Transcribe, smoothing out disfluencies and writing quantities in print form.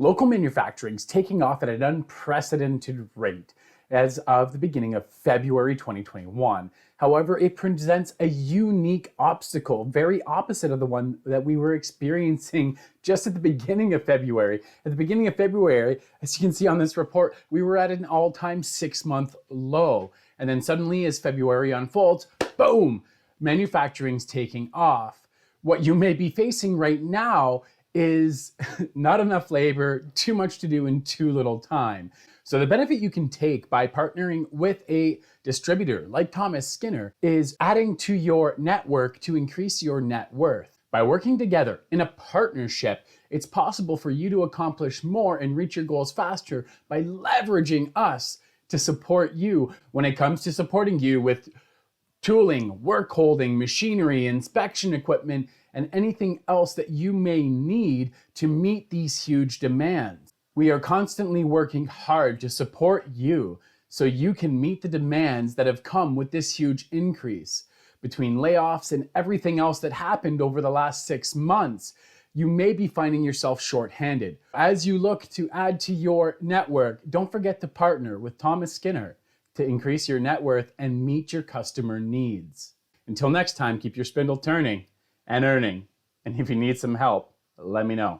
Local manufacturing is taking off at an unprecedented rate as of the beginning of February 2021. However, it presents a unique obstacle, very opposite of the one that we were experiencing just at the beginning of February. At the beginning of February, as you can see on this report, we were at an all-time 6-month low. And then suddenly, as February unfolds, boom, manufacturing's taking off. What you may be facing right now is not enough labor, too much to do in too little time. So the benefit you can take by partnering with a distributor like Thomas Skinner is adding to your network to increase your net worth. By working together in a partnership, it's possible for you to accomplish more and reach your goals faster by leveraging us to support you when it comes to supporting you with tooling, work holding, machinery, inspection equipment, and anything else that you may need to meet these huge demands. We are constantly working hard to support you so you can meet the demands that have come with this huge increase. Between layoffs and everything else that happened over the last 6 months, you may be finding yourself shorthanded. As you look to add to your network, don't forget to partner with Thomas Skinner to increase your net worth and meet your customer needs. Until next time, keep your spindle turning and earning. And if you need some help, let me know.